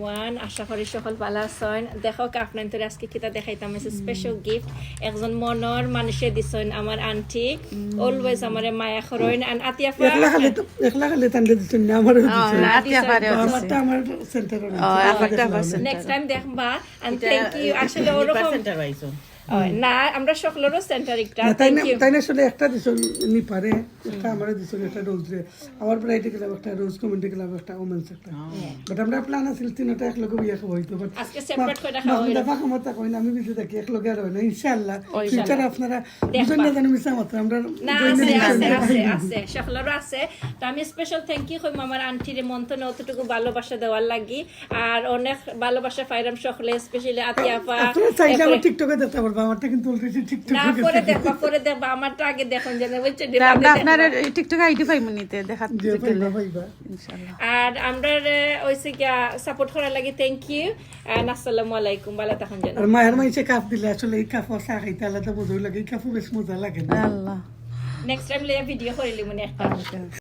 One আশা করি সকল ভালো আছেন। দেখো আপনার তো আজকে কিতা দেখাইতাম স্পেশাল গিফট একজন মনের মানুষে দিছেন আমার আন্টি অলওয়েজ আমারে মায়া করেন আর আতিয়া একলা খালি তানলে দিছেন না আমারও দিছেন আতিয়া পারে আমারটা আমার সেন্টারে নেক্সট টাইম দেখবা এন্ড থ্যাংক ইউ আসলে ওরকম না আমরা সকলেরও সেন্টার একটা থ্যাংক ইউ তাই না আসলে একটা দিছেন নি পারে একটা আমারও দিছেন একটা রোজ রে আমার প্রাইটি ক্লাব একটা রোজ কমিউনিটি ক্লাব একটা ওমেন্স একটা বাট আমরা প্ল্যান আছিল তিনটা এক লগে বিয়া খাওয়া হইতো বাট আজকে সেপারেট করে খাওয়া হইলো দফা ক্ষমতা কই না আমি বিজি থাকি এক লগে আর হয় না ইনশাআল্লাহ ফিউচার আপনারা বুঝেন না জানি মিছা মাত্র আমরা না আছে আছে আছে আছে সকলেরও আছে তো আমি স্পেশাল থ্যাংক ইউ কইম আমার আন্টিরে মন তো অতটুকু ভালোবাসা দেওয়ার লাগি আর অনেক ভালোবাসা পাইরাম সকলে স্পেশালি আতিয়া আপা আপনারা চাইলে আমার টিকটকে দেখতে পারবা আমারটা কিন্তু অলরেডি না টিকটকে পরে দেখবা আমারটা আগে দেখুন যেন বুঝছেন আমরা আপনার টিকটক আইডি পাইমু নিতে দেখাতে যে পাইবা পাইবা ইনশাআল্লাহ আর আমরা ওইসে গিয়া সাপোর্ট করার লাগি থ্যাংক ইউ এন্ড আসসালামু আলাইকুম ভালো থাকুন যেন আর মায়ের মাইছে কাপ দিলে আসলে এই কাপ চা খাইতে আলাদা বোঝাই লাগে এই কাপও বেশ মজা লাগে না আল্লাহ নেক্সট টাইম লে ভিডিও করিলি মনে একটা